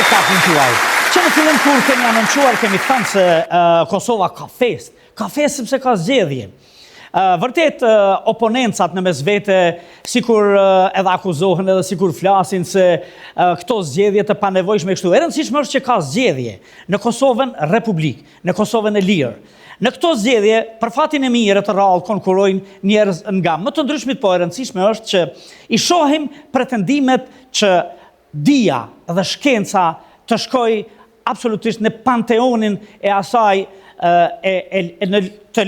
spektaklin tuaj. Që në fillim kur kemi anoncuar, kemi thënë se Kosova ka fest sepse ka zgjedhje. Vërtet, oponencat në mes vete, sikur edhe akuzohen edhe sikur flasin se këto zgjedhje të panevojshme kështu. E rëndësishme është që ka zgjedhje në Kosovën Republik, në Kosovën e lirë. Në këto zgjedhje, për fatin e mirë të rrallë konkurrojnë njerëz nga më të ndryshmit, po e rëndësishme është që i shohim pretendimet që dia dhe shkenca të shkoj absolutisht në panteonin e asaj të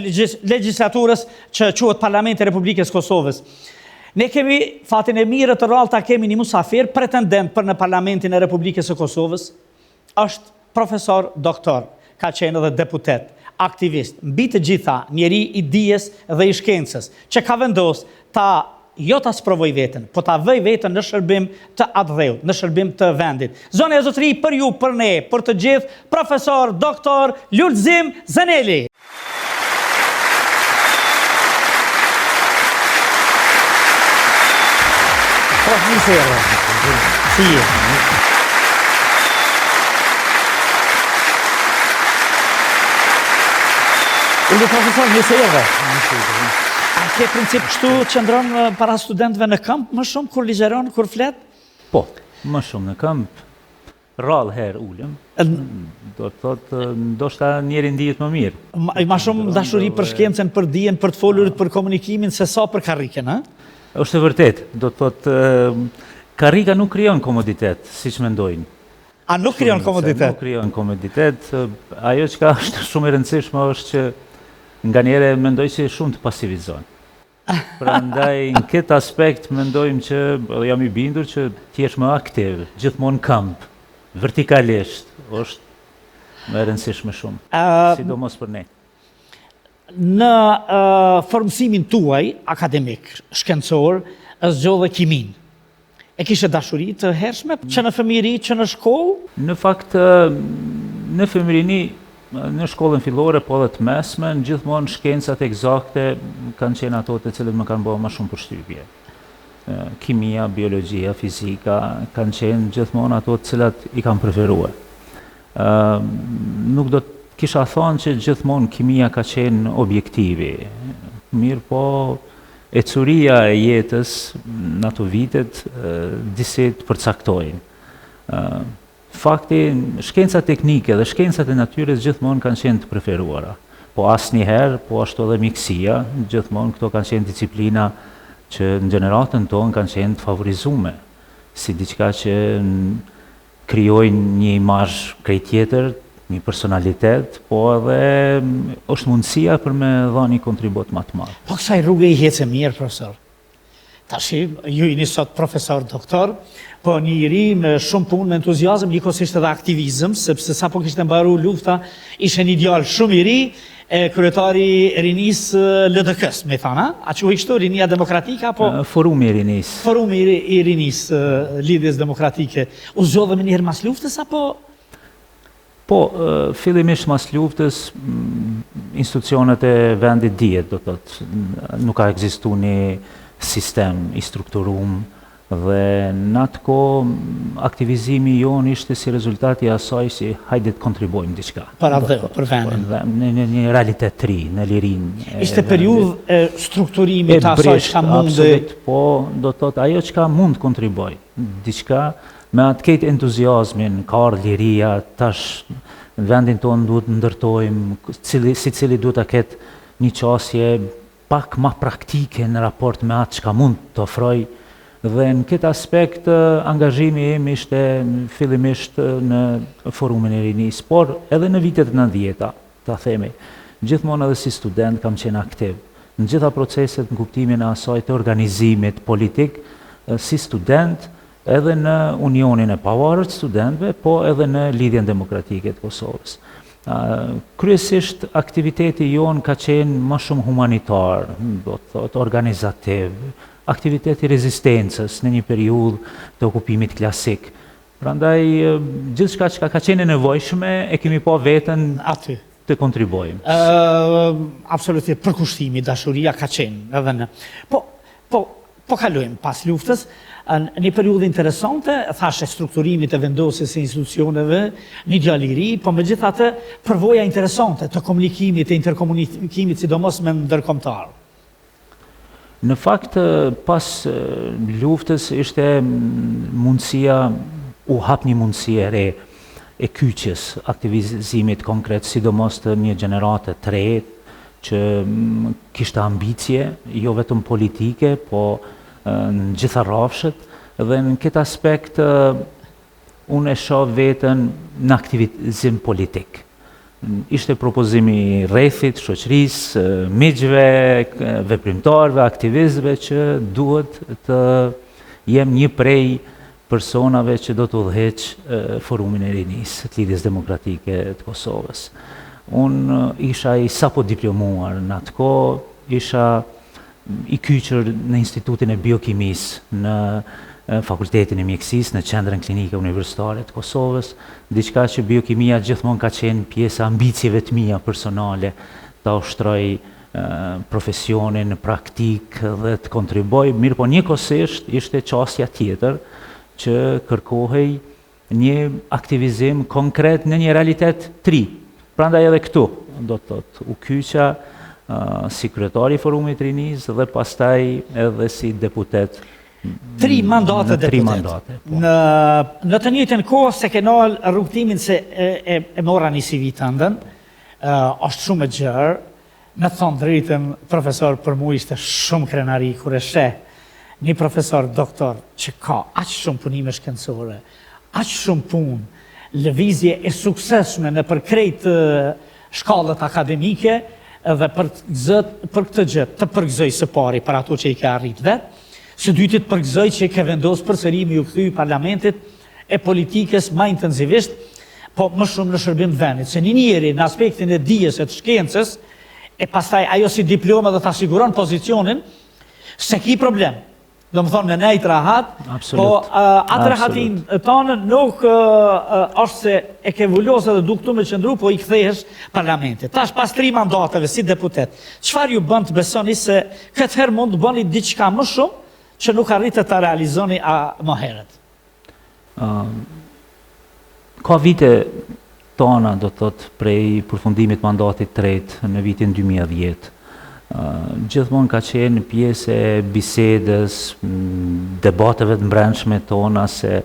legjislaturës që quhet Parlamenti i Republikës Kosovës. Ne kemi fatin e mirë të rrallë ta kemi një musafir pretendent për në Parlamentin e Republikës së Kosovës, është profesor doktor, ka qenë edhe deputet, aktivist, mbi të gjitha njeri i dijes dhe i shkencës, që ka vendos jo ta sprovoj veten, po ta vëj veten në shërbim të atdheut, në shërbim të vendit. Zonja e zotëri, për ju, për ne, për të gjithë, profesor, doktor, Lulzim Zeneli. Mirë se erdhe. Si je? Ullë profesor, mirë se erdhe. A ke princip kështu qëndron para studentëve në kamp më shumë kur ligjeron, kur flet? Po, më shumë në kamp, rrallë herë ullëm, do të thotë, ndoshta njeri ndihet më mirë. Ma shumë dashuri për shkencën, për dijen, për të folurit, për komunikimin, se sa për karriken, ha? Është e vërtet, do të thotë, karrika nuk krijon komoditet, siç mendojnë. A nuk krijon komoditet? Nuk krijon komoditet, ajo që është shumë e rëndësishme është që nga njëre mendoj që shumë të pasivizon. Prandaj në këtë aspekt mendojmë që jam i bindur që t'jesh më aktiv, gjithmonë kamp, vertikalisht, është më e rëndësishme shumë, sidomos për ne. Në formësimin tuaj akademik, shkencor, zgjodhe kimin. E kishe dashuri të hershme, që në fëmijëri, që në shkollë? Në fakt, në fëmijërini, në shkollën fillore, po dhe të mesme, gjithmonë shkencat eksakte kanë qenë ato të cilët më kanë bërë më shumë përshtypje. Kimia, biologjia, fizika, kanë qenë gjithmonë ato të cilat i kanë preferuar. Nuk do të kisha thonë që gjithmonë kimia ka qenë objektivi. Mirë po, ecuria e jetës në ato vitet disi të përcaktojnë. Fakti, shkencat teknike dhe shkencat e natyrës gjithmonë kanë qenë të preferuara. Po asnjëherë, po ashtu edhe mjekësia, gjithmonë këto kanë qenë disiplina që në gjeneratën tonë kanë qenë të favorizume, si diçka që krijojnë një imazh krejt tjetër, një personalitet, po edhe është mundësia për me dhënë një kontribut më të madh. Po kësaj rrugë i hecë mirë, profesor. Tashi, ju jeni sot profesor doktor, po një iri me shumë punë, me entuziazëm, njëkohësisht edhe aktivizëm, sepse sa po kishte mbaru lufta, ishe një djalë shumë i ri, kryetari rinisë LDK-s, me thana, a që u ishtu rinia demokratike, apo? Forumi i rinisë. Forumi i rinisë, lidhjes demokratike. U zgjodhe me njëherë mas luftës, apo? Po, fillimisht mas luftës, institucionet e vendit dihet, do të thotë, nuk ka ekzistu një sistem i strukturum dhe në atë kohë aktivizimi jonë ishte si rezultati asaj si hajde të kontribojmë diçka. Për vendin. Në një realitet të ri, në lirin. Ishte periudhë e strukturimit të asaj që ka mundë. Po, do të thotë, ajo që ka mund të kontriboj. Diçka me atë këtë entuziazmin, ka ardhur liria, tash në vendin tonë duhet ndërtojmë, si cili duhet të ketë një qasje pak ma praktike në raport me atë që ka mund të ofroj, dhe në këtë aspekt angazhimi im ishte fillimisht në forumin e rinisë, por edhe në vitet 90-ta, ta themi, gjithmonë edhe si student kam qenë aktiv në gjitha proceset në kuptimin e asaj të organizimit politik, si student edhe në Unionin e Pavarur të Studentëve, po edhe në Lidhjen Demokratike të Kosovës. Kryesisht aktiviteti jonë ka qenë më shumë humanitar, do të thotë organizativ, aktiviteti rezistencës në një periudhë të okupimit klasik. Prandaj gjithçka që ka qenë e nevojshme e kemi pa veten aty të kontribojmë. Absolutisht përkushtimi, dashuria ka qenë edhe në. Po kalojmë pas luftës. një periudhë interesante, thashe strukturimit e vendosjes e institucioneve, një gjalliri, po megjithatë përvoja interesante të komunikimit e interkomunikimit, sidomos me ndërkombëtar. Në fakt, pas luftës ishte mundësia, u hap një mundësi e re e kyçjes, aktivizimit konkret, sidomos të një gjenerate të re, që kishte ambicie, jo vetëm politike, po në gjitha rrafshet, dhe në këtë aspekt unë e shoh veten në aktivizim politik. Ishte propozimi rrethit, shoqërisë, miqve, veprimtarëve, aktivistëve që duhet të jem një prej personave që do të udhëheq forumin e rinisë të Lidhjes Demokratike të Kosovës. Unë isha i sapo diplomuar në atë kohë, isha i kyçur në Institutin e Biokimisë në Fakultetin e Mjekësisë në Qendrën Klinike Universitare të Kosovës, diçka që biokimia gjithmonë ka qenë pjesë ambicieve të mia personale, ta ushtroj profesionin, praktik dhe të kontriboj, mirë po njëkohësisht ishte çështja tjetër që kërkohej një aktivizim konkret në një realitet të ri. Prandaj edhe këtu, do të thotë, u kyça si kryetari i Forumit të Rinisë dhe pastaj edhe si deputet. 3 mandate deputet. Në të njëjtën kohë se kena rrugtimin se e mora një CV të ndën, është shumë e gjerë, me thonë drejtën, profesor për mu ishte shumë krenari kur e sheh një profesor doktor që ka aq shumë punime shkencore, aq shumë punë, lëvizje e suksesshme në përkrejt shkallët akademike dhe për këtë gjë të përgëzoj së pari për ato që i ka arrit vetë, së dytit përgëzoj që i ke vendosur përsëri me u kthy parlamentit e politikës më intensivisht, po më shumë në shërbim të vendit, se një njeri në aspektin e dijes e të shkencës e pastaj ajo si diploma dhe të asiguron pozicionin, se ki problem. Do më thonë me nejt rahat, po atë rahatin tonë nuk është se e ke vullosa dhe duk të me qëndru, po i kthehesh parlamentit. Tash pas 3 mandateve si deputet, çfarë ju bën të besoni se këtë herë mund të bëni diçka më shumë që nuk arritët të realizoni më herët? Ka vite tona, do të thotë, prej përfundimit mandatit të tretë në vitin 2010. Gjithmonë ka qenë pjesë e bisedës, debateve të brendshme tona se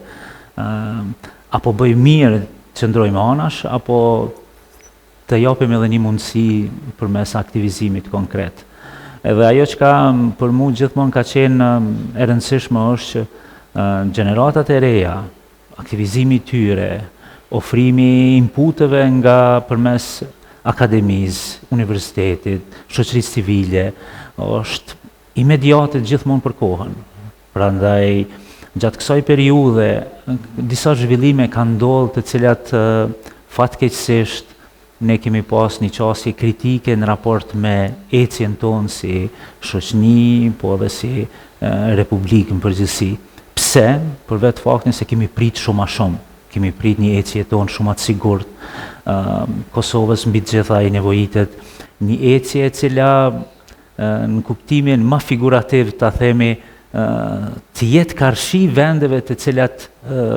apo bëj mirë që ndrojmë anash, apo të japim edhe një mundësi përmes aktivizimit konkret. Edhe ajo që ka për mu gjithmonë ka qenë e rëndësishme është që gjeneratat e reja, aktivizimi tyre, ofrimi inputeve nga përmes akademisë, universitetit, shoqërisë civile, është imediate gjithmonë për kohën. Prandaj, gjatë kësaj periudhe, disa zhvillime kanë ndodhur të cilat fatkeqësisht ne kemi pas një çështje kritike në raport me ecjen tonë si shoqëni, po edhe si republikë në përgjithësi. Pse? Për vetë faktin se kemi prit shumë a shumë. Kemi prit një ecje tonë shumë atë sigurt. Kosovës mbi të gjitha i nevojitet një ecje e cila në kuptimin më figurativ ta themi të jetë karshi vendeve të cilat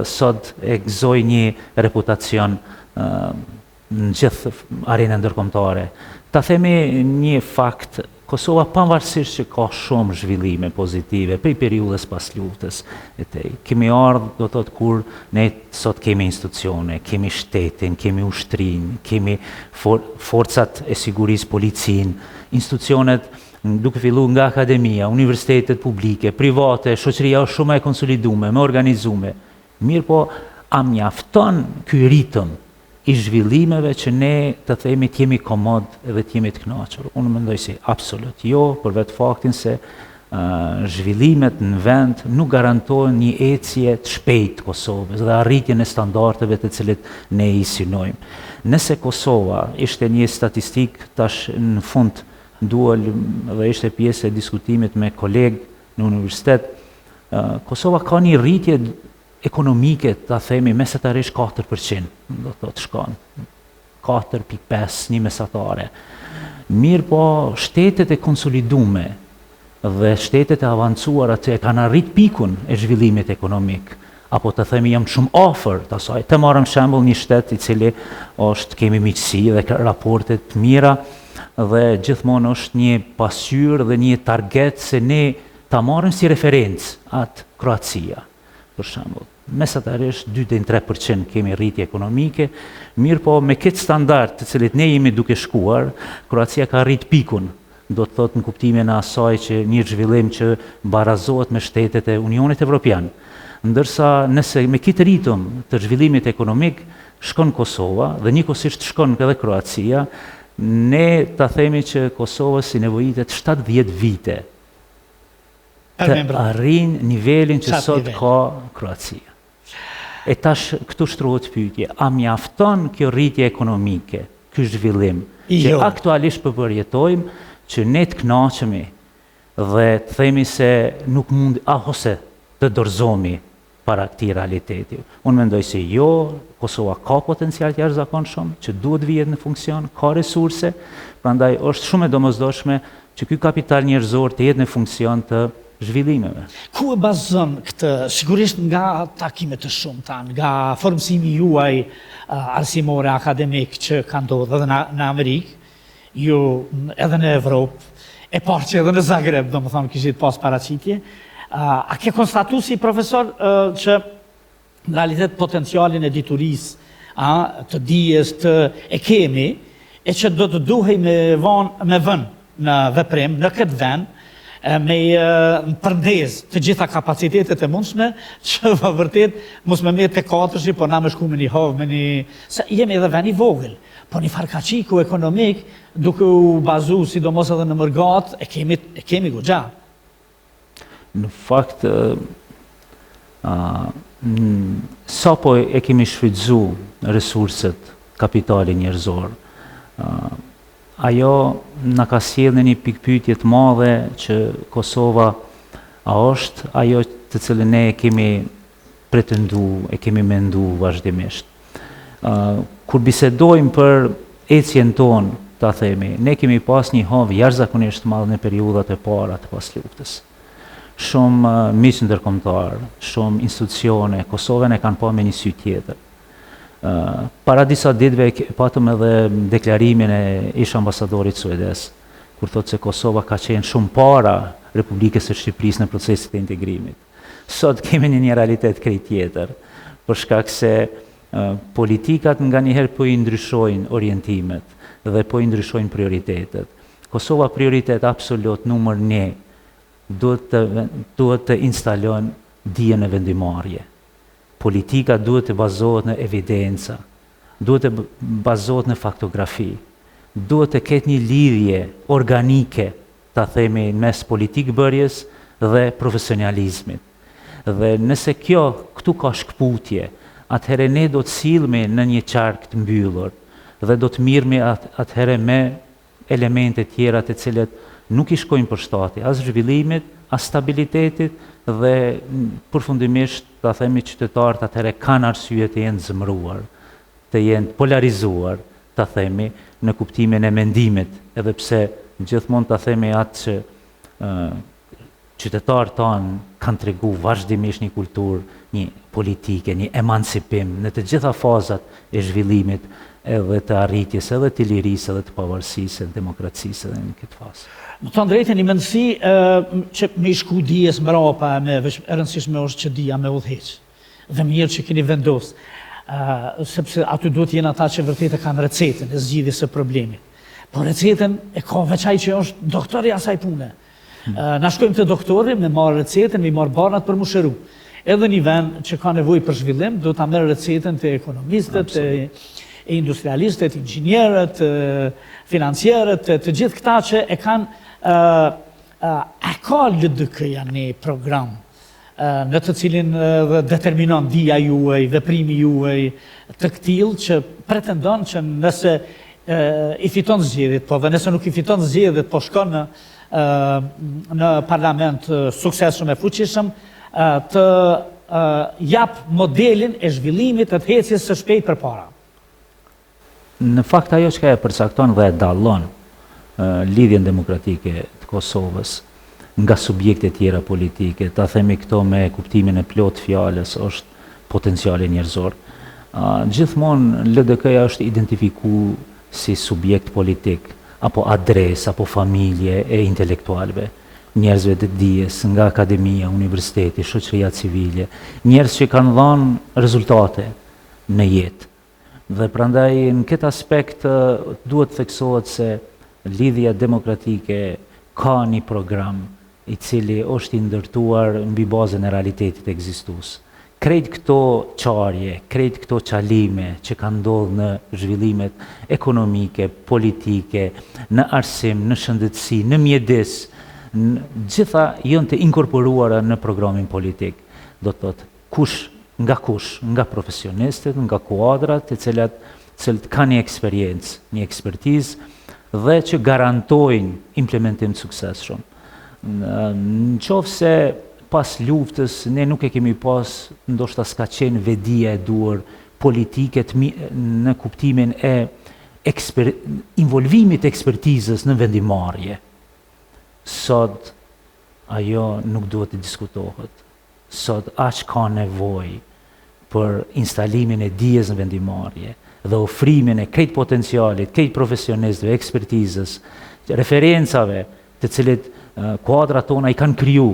sot e gëzoj një reputacion në gjithë arenën ndërkombëtare. Ta themi një fakt, Kosova pavarësisht që ka shumë zhvillime pozitive prej periudhës pas luftës e tej. Kemi ardhur, do të thotë, kur ne sot kemi institucione, kemi shtetin, kemi ushtrinë, kemi forcat e sigurisë, policinë, institucionet duke filluar nga akademia, universitetet publike, private, shoqëria është shumë e konsoliduar, më organizuar. Mirë po, a mjafton ky ritëm i zhvillimeve që ne të themi të jemi komod dhe të jemi të kënaqur? Unë mendoj si absolut jo, për vetë faktin se zhvillimet në vend nuk garantojnë një ecje të shpejtë të Kosovës dhe arritjen e standardeve të cilit ne i synojmë. Nëse Kosova ishte një statistik tash në fund dual dhe ishte pjesë e diskutimit me kolegë në universitet, Kosova ka një rritje ekonomike, ta themi, mesatarisht 4%, do të thotë shkon, 4.5, një mesatare. Mirë po, shtetet e konsolidume dhe shtetet e avancuara që e kanë arrit pikun e zhvillimit ekonomik, apo të themi jam shumë afër të asaj. Të marrëm shembull një shtet i cili kemi miqësi dhe raporte të mira dhe gjithmonë është një pasqyrë dhe një target se ne ta marrim si referencë atë Kroacia, për shembull. Mesatarisht 2-3% kemi rritje ekonomike, mirë po me këtë standard të cilit ne jemi duke shkuar, Kroacia ka rrit pikun, do të thotë në kuptimin e asaj që një zhvillim që barazohet me shtetet e Unionit Evropian. Ndërsa nëse me këtë ritëm të zhvillimit ekonomik shkon Kosova dhe njëkohësisht shkon edhe Kroacia, ne ta themi që Kosova si nevojitet 70 vite të arrin nivelin që sot ka Kroacia. E tash këtu shtrohet pyetje, a mjafton kjo rritje ekonomike, ky zhvillim që aktualisht po përjetojmë, që ne të kënaqemi dhe të themi se nuk mund ose të dorëzohemi para këtij realiteti. Unë mendoj se jo, Kosova ka potencial të jashtëzakonshëm që duhet vihet në funksion, ka resurse, prandaj është shumë e domosdoshme që ky kapital njerëzor të jetë në funksion të zhvillimeve. Ku e bazon këtë? Sigurisht nga takimet të shumta, nga formësimi juaj arsimore akademik që ka ndodhur edhe në Amerikë, ju edhe në Evropë, e parë që edhe në Zagreb, domethënë kishit pas paraqitje. A ke konstatu si profesor që në realitet potencialin e diturisë, të dijes e kemi, e që do të duhej me vënë në veprim në këtë vend, me përndez të gjitha kapacitetet e mundshme, që vërtet mos me me të katërshi, por na me shku me një hovë, se jemi edhe vend i vogël, por një farkaqiku ekonomik, duke u bazu sidomos edhe në mërgat, e kemi goxha. Në fakt, sapo e kemi shfrytzu resurset, kapitalin njerëzor, ajo na ka sjellë në një pikpyetje të madhe që Kosova a është ajo të cilën ne e kemi pretendu, e kemi mendu vazhdimisht. Kur bisedojmë për ecjen tonë, ta themi, ne kemi pas një havë jashtëzakonisht të madh në periudhat e para të pas luftës. Shumë miq ndërkombëtar, shumë institucione, Kosovën e kanë pa me një sy tjetër. Para disa ditëve patëm edhe deklarimin e ish ambasadorit suedes, kur thotë se Kosova ka qenë shumë para Republikës së Shqipërisë në procesin e integrimit. Sot kemi një realitet krejt tjetër, për shkak se politikat nga njëherë po i ndryshojnë orientimet dhe po i ndryshojnë prioritetet. Kosova prioritet absolut numër 1 duhet të instalon dijen e vendimarrje. Politika duhet të bazohet në evidenca, duhet të bazohet në faktografi, duhet të ketë një lidhje organike, ta themi, mes politikbërjes dhe profesionalizmit. Dhe nëse këtu ka shkputje, atëherë ne do të sillemi në një qark të mbyllur dhe do të mirëmi atëherë me elemente tjera të cilët nuk i shkojnë përshtatje as zhvillimit, as stabilitetit dhe përfundimisht ta themi qytetarët atëherë kanë arsye të jenë zëmëruar, të jenë polarizuar, ta themi në kuptimin e mendimit, edhe pse gjithmonë ta themi atë që qytetarët tanë kanë tregu vazhdimisht një kulturë, një politike, një emancipim në të gjitha fazat e zhvillimit edhe të arritjes, edhe të lirisë, edhe të pavarësisë, edhe demokracisë edhe në këtë fazë. Më të drejtën, një mendësi që me shku dijes më rapa, me rëndësishme është që dija me udhëheq, dhe mirë që keni vendos, sepse aty duhet jenë ata që vërtet e kanë recetën e zgjidhjes së problemit. Po recetën e ka veç ai që është doktori asaj pune. Na shkojmë të doktori me marrë recetën, me marrë banat për mu shëru. Edhe një vend që ka nevojë për zhvillim, do ta merr recetën të ekonomistët, e industrialistët, inxhinierët, financierët, të gjithë këta që e kanë ka LDK-ja një program në të cilin determinon dija juaj, veprimi juaj të këtillë që pretendon që nëse i fiton zgjedhjet, po dhe nëse nuk i fiton zgjedhjet, po shkon në parlament suksesshëm e fuqishëm, të jap modelin e zhvillimit të ecjes së shpejtë përpara. Në fakt ajo që e përcakton dhe e dallon lidhjen demokratike të Kosovës nga subjekte tjera politike. Ta themi këto me kuptimin e plot fjalës është potenciali njerëzor. Gjithmonë LDK-ja është identifiku si subjekt politik, apo adres, apo familje e intelektualve, njerëzve të dijes nga akademia, universiteti, shoqëria civile, njerëz që kanë dhënë rezultate në jetë. Dhe prandaj në këtë aspekt duhet theksohet se Lidhja Demokratike ka një program i cili është i ndërtuar mbi bazën e realitetit ekzistues. Krejt këto qarje, krejt këto qalime që kanë ndodhur në zhvillimet ekonomike, politike, në arsim, në shëndetësi, në mjedis, gjitha janë të inkorporuara në programin politik. Do të thotë, kush, nga profesionistët, nga kuadrat, të cilët kanë një eksperiencë, një ekspertizë dhe që garantojnë implementim të suksesshëm. Në qoftë se pas luftës ne nuk e kemi pas, ndoshta s'ka qenë vedia e duhur politike në kuptimin e involvimit të ekspertizës në vendimarrje. Sot ajo nuk duhet të diskutohet. Sot aq ka nevojë për instalimin e dijes në vendimarrje dhe ofrimin e krejt potencialit, krejt profesionistëve, ekspertizës, referencave të cilit kuadrat tona i kanë kriju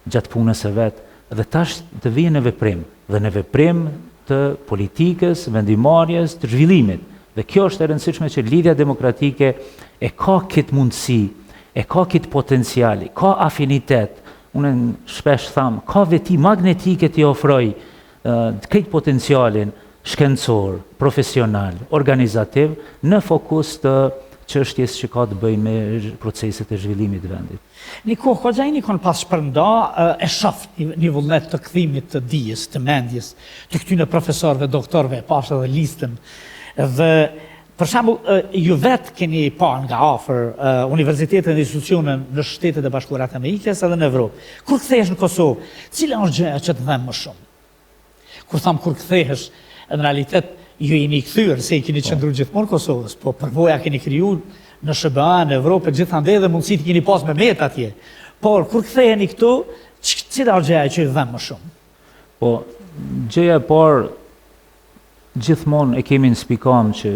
gjatë punës së vet, dhe tash të vijnë në veprim, dhe në veprim të politikës, vendimarrjes, të zhvillimit. Dhe kjo është e rëndësishme që Lidhja Demokratike e ka këtë mundësi, e ka këtë potencial, ka afinitet. Unë shpesh tham, ka veti magnetike t'i ofroj këtë potencialin shkencor, profesional, organizativ në fokus të çështjes që ka të bëjë me proceset e zhvillimit të vendit. Niko, Hoxhaini kanë pas shpërnda e shoh një vullnet të kthimit të dijes, të mendjes, të këtyre profesorëve, doktorëve, pas edhe listën. Dhe për shembull, ju vetë keni pa nga afër universitetet dhe institucione në Shtetet e Bashkuara të Amerikës edhe në Evropë. Kur kthehesh në Kosovë, cila është gjëja që të them më shumë? Kur kthehesh, në realitet ju jeni kthyer se i keni qëndruar gjithmonë Kosovës, po përvoja keni krijuar në SBA, në Evropë, gjithandej dhe mundësitë keni pas me met atje. Por kur ktheheni këtu, cila është gjëja që ju them më shumë? Po, gjëja e parë gjithmonë e kemi në spikam që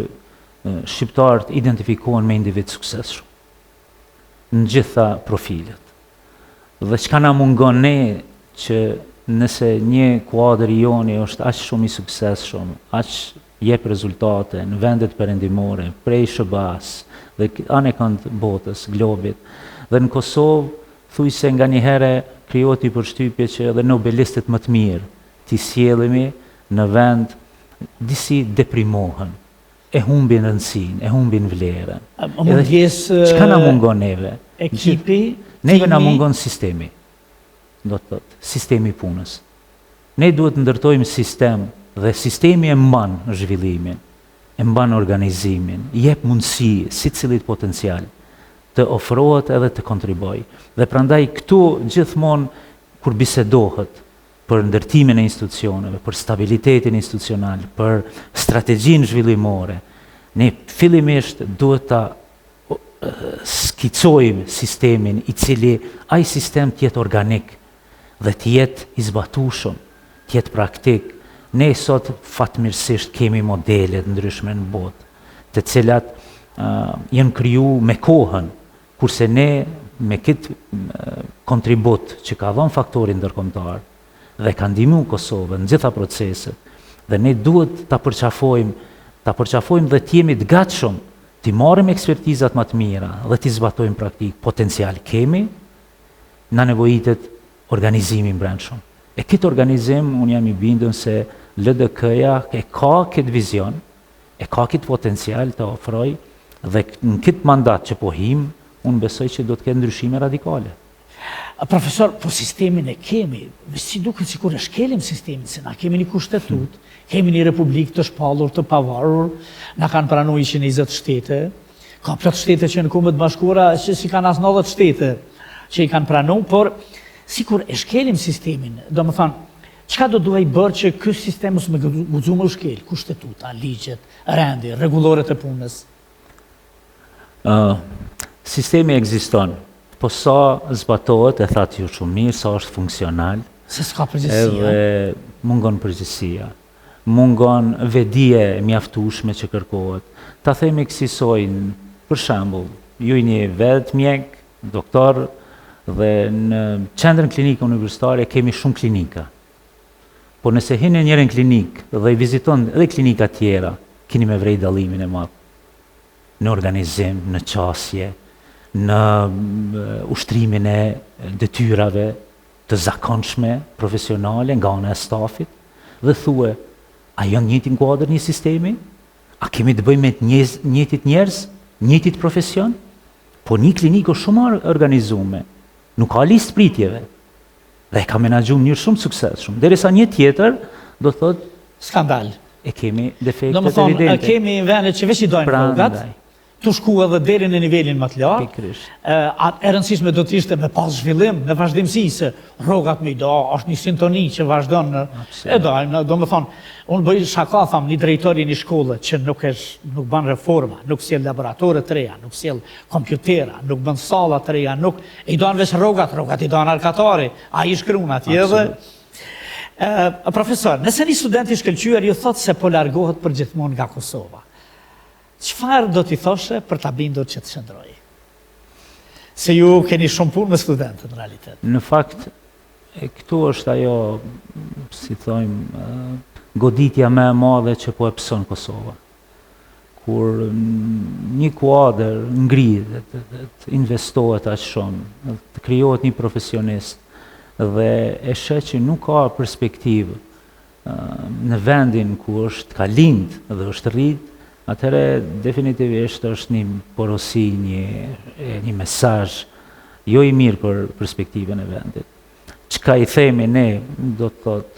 shqiptarët identifikohen me individ suksesshëm në gjitha profilet. Dhe çka na mungon ne që nëse një kuadër i joni është aq shumë i suksesshëm, aq jep rezultate në vendet perëndimore, prej SBA-s dhe anë kënd botës, globit. Dhe në Kosovë, thujse nga një herë krijohet i përshtypje që edhe nobelistët më të mirë t'i sjellemi në vend disi deprimohen, e humbin rëndësinë, e humbin vlerën. Çka na mungon neve? Ekipi, neve na mungon sistemi. Do të thotë, sistemi i punës. Ne duhet të ndërtojmë sistem dhe sistemi e mban zhvillimin, e mban organizimin, jep mundësi sicilit potencial të ofrohet edhe të kontribojë. Dhe prandaj këtu gjithmonë kur bisedohet për ndërtimin e institucioneve, për stabilitetin institucional, për strategjinë zhvillimore, ne fillimisht duhet ta skicojmë sistemin i cili ai sistem të jetë organik dhe të jetë i zbatueshëm, të jetë praktik. Ne sot fatmirësisht kemi modele të ndryshme në botë, të cilat janë kriju me kohën, kurse ne me këtë kontribut që ka dhënë faktori ndërkombëtar dhe ka ndihmuar Kosovën në gjitha proceset, dhe ne duhet ta përqafojmë dhe të jemi të gatshëm, të marrim ekspertizat më të mira dhe të zbatojmë praktik. Potencial kemi, na nevojitet organizimi brendshëm. E këtë organizim, unë jam i bindur se LDK-ja e ka këtë vizion, e ka këtë potencial të ofroj, dhe në këtë mandat që po him, unë besoj që do të ketë ndryshime radikale. Profesor, po sistemin e kemi, si duket sikur e shkelim sistemin, se na kemi një kushtetut, kemi një republikë të shpallur, të pavarur, na kanë pranuar 120 shtete, ka plot shtete që në Kombet Bashkuara që si kanë as 90 shtete që i kanë pranuar, por sikur e shkelim sistemin, do më thonë, çka do duhej bërë që ky sistem mos më guxu më shkel, kushtetuta, ligjet, rendi, rregulloret e punës? Sistemi ekziston, Po sa zbatohet, e thatë ju shumë mirë, sa është funksional, Se s'ka përgjithësia. edhe mungon përgjithësia, mungon vedije mjaftueshme që kërkohet. Ta themi kësisojnë, për shembull, ju jeni vetë mjek, doktor, dhe në qendrën klinike universitare kemi shumë klinika. Po nëse hini njërin klinik dhe i viziton edhe klinika tjera, keni me vrej dallimin e madh. Në organizim, në qasje, në ushtrimin e detyrave të zakonshme, profesionale, nga ana e stafit, dhe thue, a janë njëjtin kuadër një sistemi? A kemi të bëjmë me njëjtit njerëz, njëjtit profesion? Po një klinikë është shumë organizume, nuk ka listë pritjeve, dhe e ka menaxhu në mënyrë shumë suksesshme. Derisa një tjetër do thotë Skandal. e kemi defektet Do më thonë, evidente. kemi vende që veç i dojnë rrogat, Prandaj, tu shku edhe deri në nivelin më të lartë. pikërisht. E rëndësishme do të ishte me pas zhvillim, në vazhdimsi, se rrogat me i do, është një sintoni që vazhdon në... E dojnë, do më thonë, unë bëj shaka, tham, një drejtori një shkolle që nuk bën reforma, nuk sjell laboratore të reja, nuk sjell kompjutera, nuk bën salla të reja, nuk... I dojnë veç rrogat i dojnë arkatari, a i shkruan atje dhe... Profesor, nëse një student i shkëlqyer ju thotë se po largohet përgjithmonë nga Kosova, çfarë do t'i thoshe për ta bindur që të qëndrojë? Se ju keni shumë punë me studentët në realitet. Në fakt, këtu është ajo, si thojmë, goditja më e madhe që po e pëson Kosova. Kur një kuadër ngrihet, investohet aq shumë, të krijohet një profesionist dhe e sheh që nuk ka perspektivë në vendin ku është ka lind dhe është rrit, atëherë definitivisht është një porosi, një mesazh jo i mirë për perspektivën e vendit. Çka i themi ne, do të thotë,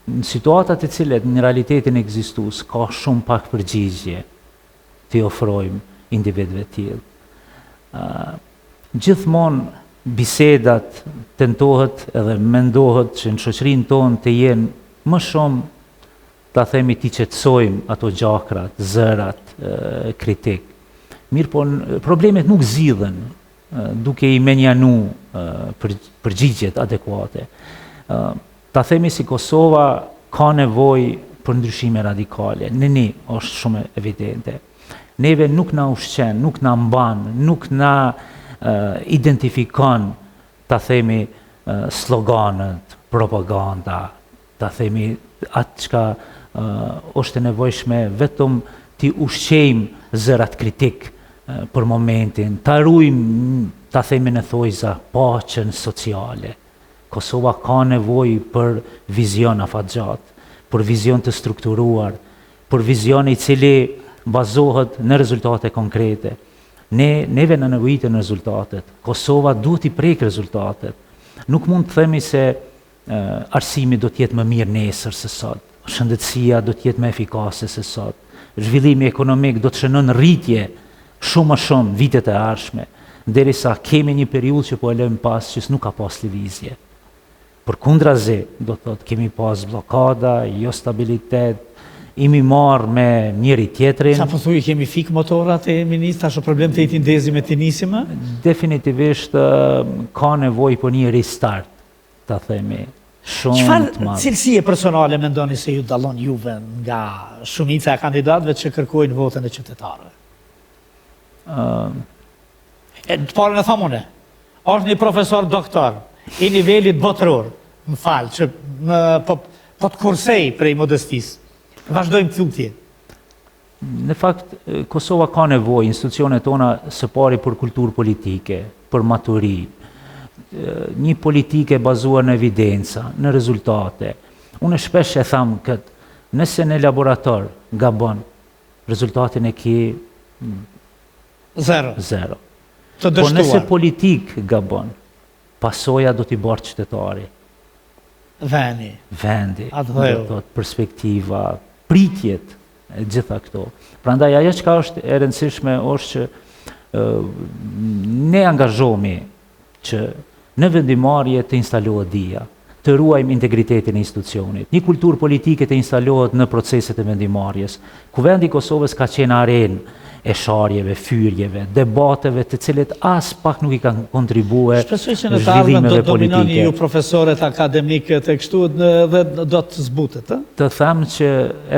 në situatat e cilet në realitetin ekzistues ka shumë pak përgjigje t'i ofrojmë individëve të tillë. Gjithmonë bisedat tentohet edhe mendohet që në shoqërinë tonë të jenë më shumë, ta themi, t'i qetësojmë ato gjakrat, zërat, kritik. Mirë po, problemet nuk zgjidhen duke i menjanu përgjigjet adekuate. Ta themi si Kosova ka nevojë për ndryshime radikale. Në ne është shumë evidente. Neve nuk na ushqen, nuk na mban, nuk na identifikon, ta themi, sloganët, propaganda, ta themi atë çka është e nevojshme vetëm t'i ushqejmë zërat kritik për momentin, ta ruajmë, ta themi në thojza, paqen sociale. Kosova ka nevojë për vizion afatgjat, për vizion të strukturuar, për vizion i cili bazohet në rezultate konkrete. Neve në nevojitën rezultatet. Kosova duhet i prek rezultatet. Nuk mund të themi se arsimi do t'jetë më mirë nesër se sot. Shëndetësia do t'jetë më efikase se sot. Zhvillimi ekonomik do të shënon rritje shumë më shumë vitet e ardhshme, derisa kemi një periudhë që po e lëm pas që nuk ka pas lëvizje. Përkundrazi, do të thotë, kemi pas blokada, jo stabilitet, imi marrë me njëri tjetrin. Sa po thuj, kemi fik motorat e ministra, është problem të jetin ndezi me të nisime? Definitivisht ka nevojë për një restart, ta themi. Çfarë cilësie personale mendoni se ju dallon juve nga shumica e kandidatëve që kërkojnë votën e qytetarëve? Të parën e thamune, është një profesor doktor i nivelit botëror, më falë, që po të kursej prej modestisë. Vazhdojmë tutje. Në fakt, Kosova ka nevojë, institucionet tona së pari për kulturë politike, për maturi, një politike bazuar në evidenca, në rezultate. Unë shpesh e tham këtë, nëse në laborator gabon, rezultatin e ki zero. Të Po nëse dështuar. politik gabon, pasoja do t'i bërë qytetari. Vendi, do thot, perspektiva, pritjet, e gjitha këto. Prandaj ajo çka është e rëndësishme është që ne angazhohemi që në vendimarrje të instalohet dia, të ruajmë integritetin e institucionit. Një kulturë politike të instalohet në proceset e vendimarrjes. Kuvendi i Kosovës ka qenë arenë e sharjeve, fyrjeve, debateve të cilet as pak nuk i kanë kontribue Shpresoj që në të ardhmen do dominoni ju profesorët akademikët e kështu dhe do të zbutet, ë? Të them që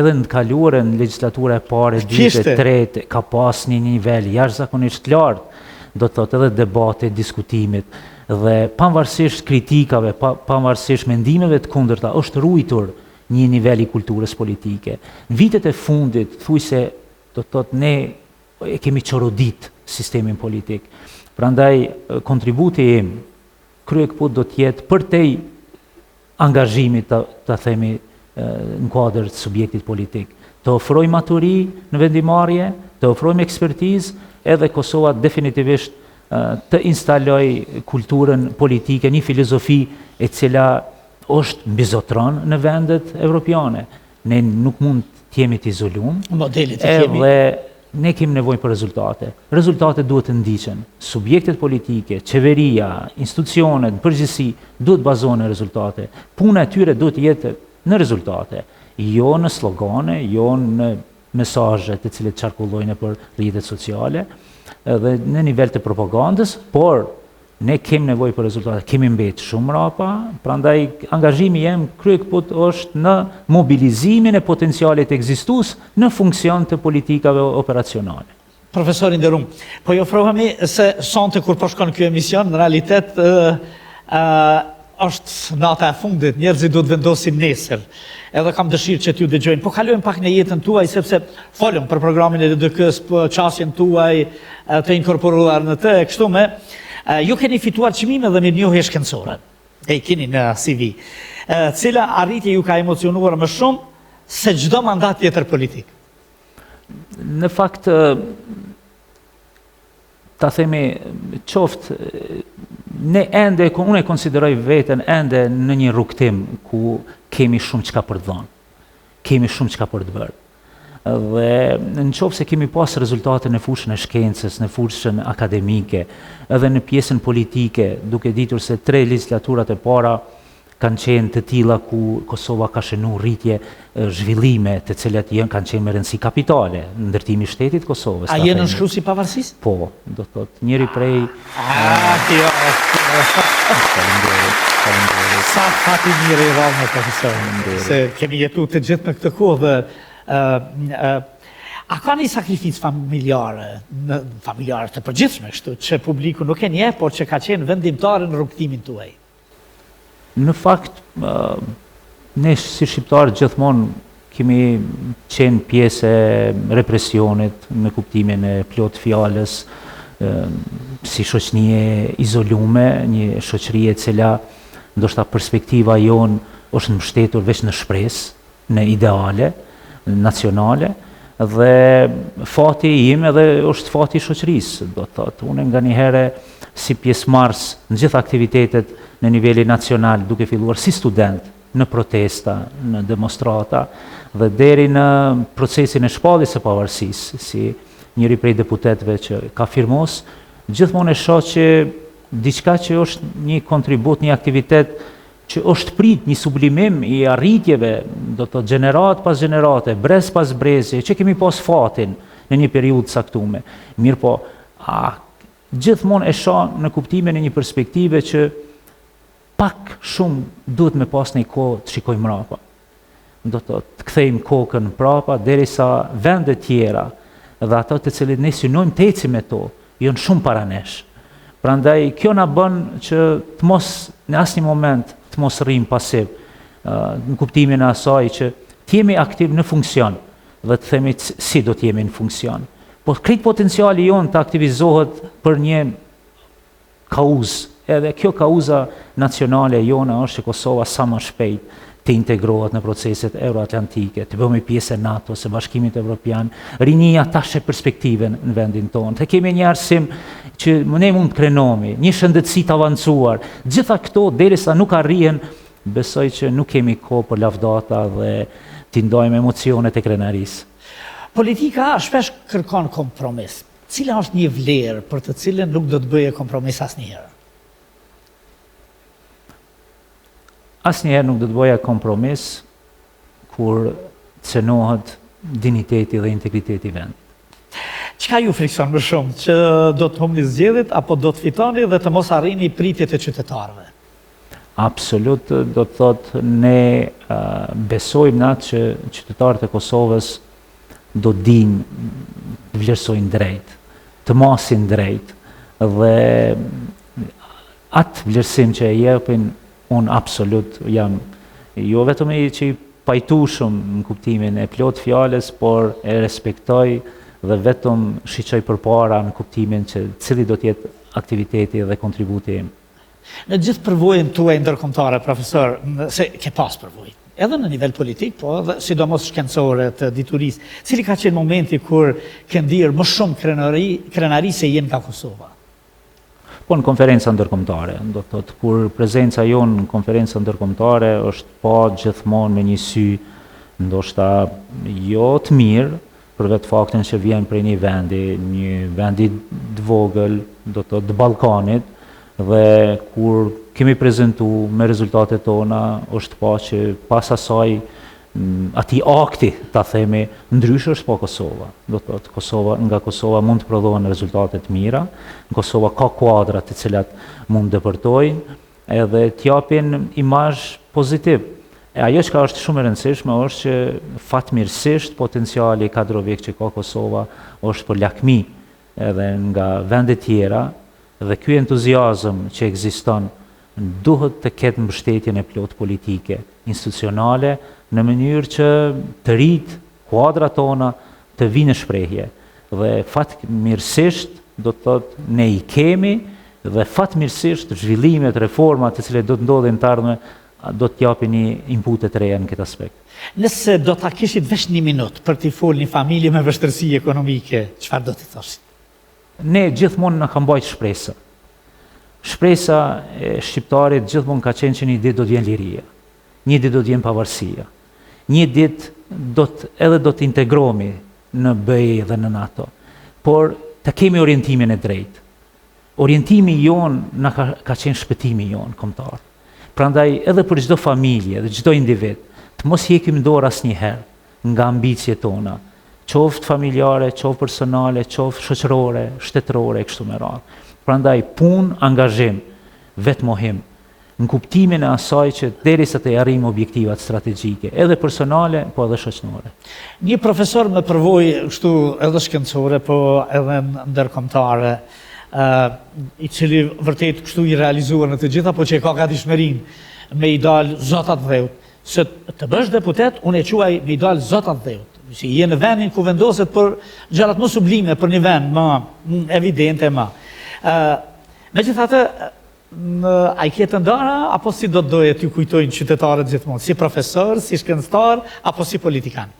edhe në të kaluarën legislatura e parë, dytë, e tretë ka pas një nivel jashtëzakonisht lartë, do të thotë edhe debate, diskutimit dhe pavarësisht kritikave, pavarësisht mendimeve të kundërta, është ruajtur një nivel i kulturës politike. Në vitet e fundit, thuaj se do të thotë ne e kemi çorodit sistemin politik. Prandaj kontributi im kryekëput do të jetë përtej angazhimit ta themi në kuadër të subjektit politik. Të ofroj maturi në vendimarrje, të ofrojmë ekspertizë, edhe Kosova definitivisht të instaloj kulturën politike, një filozofi e cila është mbizotron në vendet evropiane. Ne nuk mund të jemi të izoluar. Modelit të kemi. Edhe ne kemi nevojë për rezultate. Rezultatet duhet të ndiqen. Subjektet politike, qeveria, institucionet, në përgjithësi duhet bazohen në rezultate. Puna e tyre duhet të jetë në rezultate, jo në slogane, jo në mesazhe të cilet qarkullojnë për rrjetet sociale dhe në nivel të propagandës, por ne kemi nevojë për rezultate, kemi mbetë shumë mrapa, prandaj angazhimi jem kryekëput është në mobilizimin e potencialit ekzistues në funksion të politikave operacionale. Profesor i nderuar, po ju ofrohemi se sonte kur po shkon ky emision, në realitet është nata e fundit, njerëzit duhet vendosin nesër. Edhe kam dëshirë që t'ju dëgjojnë, po kalojmë pak në jetën tuaj, sepse folëm për programin e DDK-s, për qasjen tuaj të inkorporuar në të, kështu me, ju keni fituar çmime dhe mirënjohje shkencore, e keni në CV, cila arritje ju ka emocionuar më shumë se çdo mandat tjetër politik. Në fakt, ta themi qoftë, unë e konsideroj veten ende në një rrugtim ku kemi shumë çka për të dhënë, kemi shumë çka për të bërë. Dhe në qoftë se kemi pas rezultate në fushën e shkencës, në fushën akademike, edhe në pjesën politike, duke ditur se 3 legislaturat e para kanë qenë të tilla ku Kosova ka shënuar rritje zhvillime të cilat kanë qenë me rëndësi kapitale, ndërtimi i shtetit Kosovës. A jenë nënshkruesi i pavarësisë? Po, do të thotë njëri prej Sa fati mirë i rallë në profesor, se kemi jetu të gjithë në këtë kohë dhe a ka një sakrificë familjare të përgjithshme kështu, që publiku nuk e njeh, por që ka qenë vendimtare në rrugtimin tuaj? Në fakt, ne si shqiptarë gjithmonë kemi qenë pjesë e represionit në kuptimin e plot fjalës, si shoqënie izolume, një shoqëri e cila ndoshta perspektiva jon është mbështetur veç në shpresë, në ideale nacionale, dhe fati im edhe është fati i shoqërisë, do të thotë. Unë nga një herë si pjesëmarrës në gjithë aktivitetet në nivelin nacional, duke filluar si student në protesta, në demonstrata, dhe deri në procesin e shpalljes së pavarësisë, si njëri prej deputetëve që ka firmos, gjithmonë e shoh që diçka që është një kontribut, një aktivitet që është prit, një sublimim i arritjeve, do të thotë gjenerat pas gjenerate, brez pas brezi, që kemi pas fatin në një periudhë caktuar. Mirë po, gjithmonë e shoh në kuptimin e një perspektive që pak shumë duhet me pas një kohë të shikojmë mrapa. Do të kthejmë kokën mrapa derisa vende tjera dhe ato të cilit ne synojmë të ecim me to, janë shumë para nesh. Prandaj kjo na bën që të mos në asnjë moment të mos rrim pasiv, në kuptimin e asaj që të jemi aktiv në funksion dhe të themi si do të jemi në funksion. Po krejt potenciali jon të aktivizohet për një kauzë. Edhe kjo kauza nacionale jona është që Kosova sa më shpejt të integrohet në proceset euroatlantike, të bëhemi pjesë e NATO, së Bashkimit Evropian, rinia tash e perspektive në vendin tonë. Të kemi një arsim që ne mund të krenomi, një shëndetësi të avancuar. Gjitha këto derisa nuk arrihen, besoj që nuk kemi kohë për lavdata dhe t'i ndajmë emocionet e krenarisë. Politika shpesh kërkon kompromis. Cila është një vlerë për të cilën nuk do të bëje kompromis asnjëherë? Asnjëherë nuk do të bëja kompromis kur cënohet diniteti dhe integriteti i vendit. Çka ju frikson më shumë, që do të humbni zgjedhjet apo do të fitoni dhe të mos arrini pritjet e qytetarëve? Absolut, do të thotë ne besojmë në atë që qytetarët e Kosovës do dinë të vlerësojnë drejt, të masin drejt dhe atë vlerësim që e jepin unë absolut jam jo vetëm që i pajtueshëm në kuptimin e plot fjalës, por e respektoj dhe vetëm shiqoj përpara në kuptimin që cili do të jetë aktiviteti dhe kontributi im. Në gjithë përvojën tuaj ndërkombëtare, profesor, se ke pas përvojë, edhe në nivel politik, po edhe sidomos shkencore të diturisë, cili ka qenë momenti kur ke ndier më shumë krenari se jenë nga Kosova? Po në konferenca ndërkombëtare, do të thotë kur prezenca jonë në konferenca ndërkombëtare është pa gjithmonë me një sy ndoshta jo të mirë, për vetë faktin që vjen prej një vendi të vogël, do të thotë të Ballkanit, dhe kur kemi prezentu me rezultatet tona, është pa që pas asaj ati akti, ta themi, ndryshe është pa Kosova. Do të thotë nga Kosova mund të prodhohen rezultatet mira, në Kosova ka kuadra të cilat mund dëpërtojnë edhe t'japin imazh pozitiv. E ajo që është shumë e rëndësishme është që fatmirësisht potenciali kadrovik që ka Kosova është për lakmi edhe nga vendet tjera, dhe ky entuziazëm që ekziston duhet të ketë mbështetjen e plot politike, institucionale, në mënyrë që të rritë kuadrat tona të vinë në shprehje. Dhe fatmirësisht do të thotë ne i kemi dhe fatmirësisht zhvillimet, reformat të cilat do të ndodhin të ardhmen do të japin një inpute të reja në këtë aspekt. Nëse do ta kishit vesh një minutë për t'i folë një familje me vështirësi ekonomike, çfarë do t'i thoshit? Ne gjithmonë na ka mbajt shpresa. Shpresa e shqiptarit gjithmonë ka qenë që një ditë do të vjen liria, një ditë do të vjen pavarësia, një ditë edhe do të integrohemi në BE dhe në NATO, por të kemi orientimin e drejtë. Orientimi jonë na ka qenë shpëtimi jonë kombëtar. Prandaj edhe për çdo familje dhe çdo individ, të mos hekim dorë asnjëherë nga ambicjet tona, qoftë familjare, qoftë personale, qoftë shoqërore, shtetërore, kështu me radhë. Prandaj punë, angazhim, vetmohim, në kuptimin e asaj që derisa të arrijmë objektivat strategjike, edhe personale, po edhe shoqërore. Një profesor me përvojë kështu edhe shkencore, po edhe ndërkombëtare, i cili vërtet kështu i realizuar në të gjitha, po që e ka gatishmërinë me i dalë zotat dheut. Se të bësh deputet, unë e quaj me i dalë zotat dheut. Si je në vendin ku vendoset për gjërat më sublime për një vend më evidente më. Megjithatë, a i ketë ndara, apo si do të doje t'ju kujtojnë qytetarët gjithmonë? Si profesor, si shkencëtar, apo si politikan?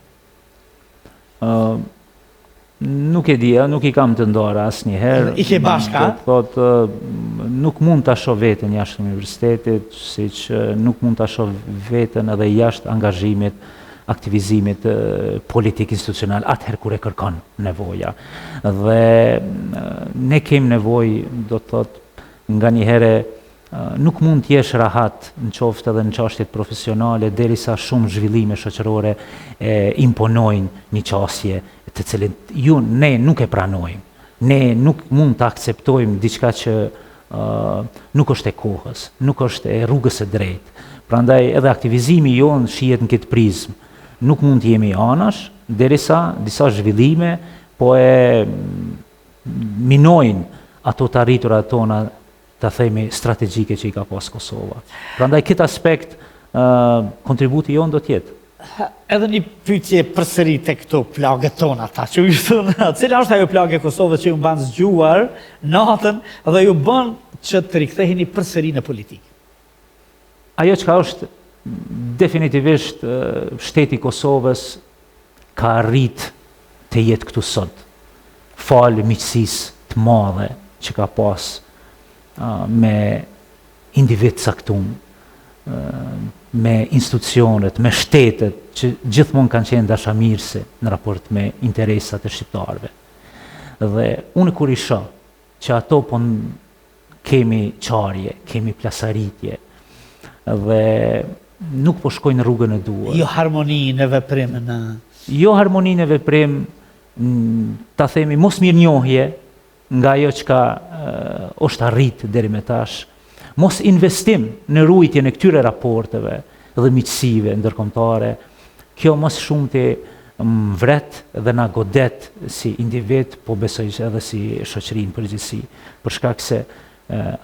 Nuk e dia, nuk i kam të ndara asnjëherë. I ke bashka? Thotë, nuk mund ta shoh veten jashtë universitetit, siç nuk mund ta shoh veten edhe jashtë angazhimit, aktivizimit politik institucional, atëherë kur e kërkon nevoja. Dhe ne kemi nevojë, do të thotë, nga një herë nuk mund të jesh rahat në qoftë edhe në çështjet profesionale derisa shumë zhvillime shoqërore imponojnë një qasje të cilën ne nuk e pranojmë. Ne nuk mund të akceptojmë diçka që nuk është e kohës, nuk është e rrugës së drejtë. Prandaj edhe aktivizimi jonë shihet në këtë prizmë. Nuk mund të jemi anash derisa disa zhvillime po e minojnë ato të arriturat tona, ta themi strategjike që i ka pas Kosova. Prandaj këtë aspekt kontributi jonë do të jetë. Edhe një pyetje përsëri tek këto plagët tona, që ju thonë, cila është ajo plagë e Kosovës që ju mban zgjuar natën dhe ju bën që të riktheheni përsëri në politikë? Ajo që është definitivisht shteti i Kosovës ka arrit të jetë këtu sot, falë miqësisë të madhe që ka pas me individ caktum, me institucionet, me shtetet që gjithmonë kanë qenë dashamirëse në raport me interesat e shqiptarëve. Dhe unë kur i shoh që ato po kemi qarje, kemi plasaritje dhe nuk po shkojnë rrugën e duhur. Jo harmoni në veprim Jo harmoni në veprim, ta themi mos mirënjohje nga ajo çka është arrit deri më tash, mos investim në ruajtjen e këtyre raporteve dhe miqësive ndërkombëtare. Kjo mos shumë të vret dhe na godet si individ, po besoj edhe si shoqëri në përgjithësi, për shkak se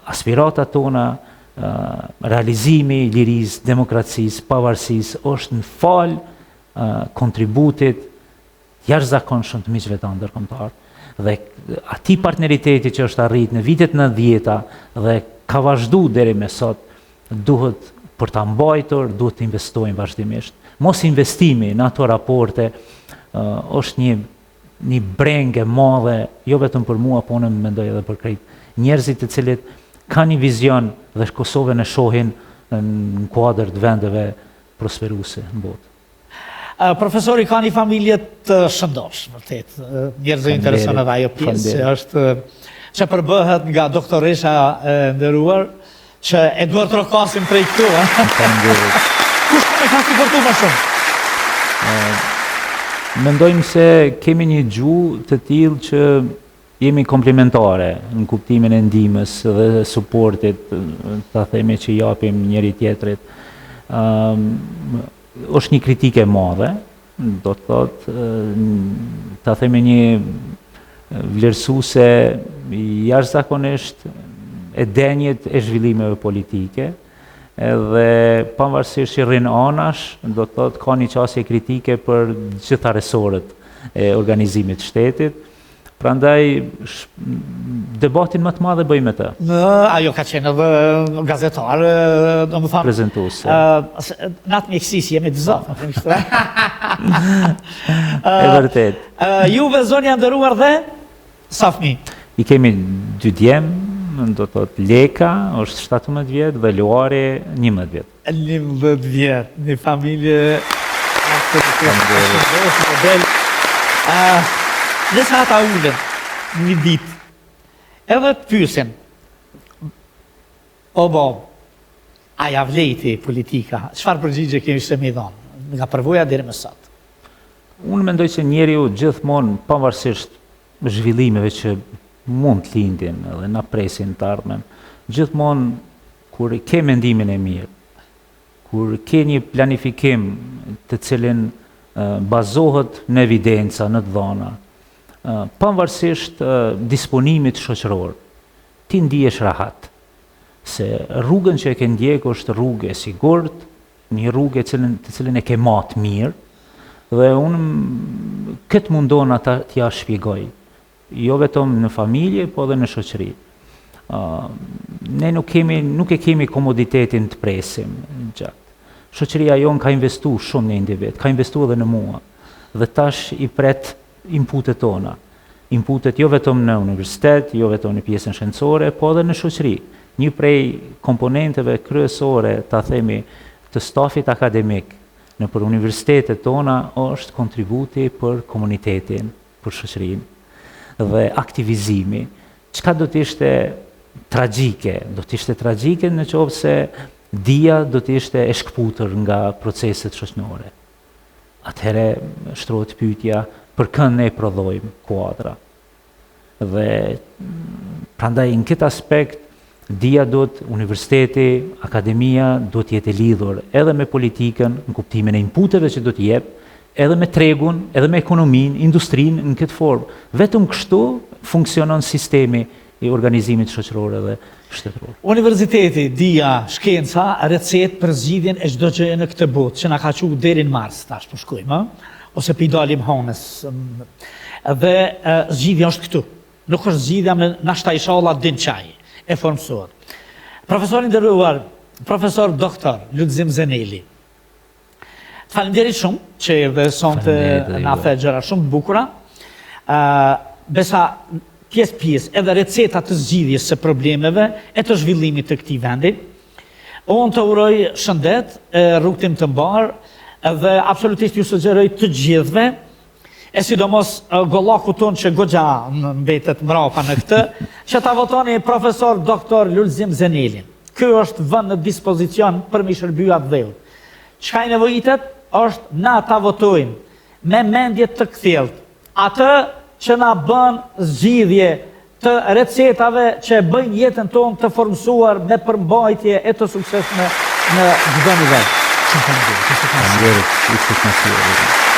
aspiratat tona, realizimi i lirisë, demokracisë, pavarësisë është në fal kontributit jashtëzakonshëm të miqve tanë ndërkombëtar. Dhe atij partneriteti që është arrit në vitet 90-ta dhe ka vazhdu deri me sot, duhet për ta mbajtur, duhet të investojmë vazhdimisht. Mos investimi në ato raporte është një brengë e madhe, jo vetëm për mua, po unë mendoj edhe për krejt njerëzit të cilët kanë një vizion dhe Kosovën e shohin në kuadër të vendeve prosperuese në botë. Profesori ka një familje të shëndosh, vërtet. Njerëzve intereson edhe ajo pjesë që përbëhet nga doktoresha e nderuar, që e duhet të rokasim prej këtu. Kush me ka suportu më shumë? Mendojmë se kemi një gjuhë të tillë që jemi komplementare në kuptimin e ndihmës dhe suportit, ta themi që japim njëri tjetrit. Është një kritike e madhe, do të thotë, ta themi një vlerësuese jashtëzakonisht e denjit e zhvillimeve politike, edhe pavarësisht që rrin anash, do të thotë ka një qasje kritike për gjitha resorët e organizimit të shtetit. Prandaj debatin më të madh e bëjmë të. Ajo ka qenë edhe gazetar, domethënë prezentuese. Natë mjekësisë jemi të zotë. E vërtet. Juve zonja nderuar dhe sa fëmijë? I kemi 2 djem, do të thotë Leka është 17 vjet dhe Luari 11 vjet. 11 vjet, një familje Nësa ata ullën një ditë, edhe të pyesin, o bab, a ja vlejti politika, çfarë përgjigje kemi se mi dhonë, nga përvoja deri më sot? Unë mendoj se njeriu gjithmonë, pavarësisht zhvillimeve që mund të lindin edhe na presin të ardhmen, gjithmonë kur ke mendimin e mirë, kur ke një planifikim të cilin bazohet në evidenca, në të dhëna, pavarësisht disponimit shoqëror, ti ndihesh rahat, se rrugën që e ke ndjek është rrugë e sigurt, një rrugë të cilën e ke matë mirë, dhe unë këtë mundona t'ja shpjegoj, jo vetëm në familje, po edhe në shoqëri. Ne nuk e kemi komoditetin të presim gjatë. Shoqëria jonë ka investu shumë në individ, ka investu edhe në mua, dhe tash i pret inputet tona. Inputet jo vetëm në universitet, jo vetëm në pjesën shkencore, po edhe në shoqëri. Një prej komponenteve kryesore, ta themi, të stafit akademik në për universitetet tona është kontributi për komunitetin, për shoqërinë dhe aktivizimi. Çka do të ishte tragjike? Do të ishte tragjike në qoftë se dia do të ishte e shkputur nga proceset shoqërore. Atëherë shtrohet pyetja për kënd ne prodhojmë kuadra. Dhe prandaj në këtë aspekt dia universiteti, akademia do të jetë lidhur edhe me politikën në kuptimin e inputeve që do të jep, edhe me tregun, edhe me ekonominë, industrinë në këtë formë. Vetëm kështu funksionon sistemi i organizimit shoqëror dhe shtetëror. Universiteti, dia, shkenca, recet për zgjidhjen e çdo gjëje në këtë botë, që na ka thënë deri në Mars, tash po shkojmë, ose pi dalim honës. Dhe zgjidhja është këtu. Nuk është zgjidhja me nashta inshallah din çaj, e formsuar. Profesori nderuar, profesor doktor Lulzim Zeneli. Faleminderit shumë që erdhe sonte na the gjëra shumë të bukura. Besa pjesë edhe receta të zgjidhjes së problemeve e të zhvillimit të këtij vendi. Unë të uroj shëndet, rrugtim të mbarë dhe absolutisht ju sugjeroj të gjithëve, e sidomos gollaku tonë që goxha mbetet mrapa në këtë, që ta votoni profesor doktor Lulzim Zenelin. Ky është vënë në dispozicion për mi shërbyer atë dhëut. Çka i nevojitet është na ta votojmë me mendje të kthjellët, atë që na bën zgjidhje të recetave që bëjnë jetën tonë të formësuar me përmbajtje e të suksesshme në çdo nivel. Faleminderit, Isus Masihi.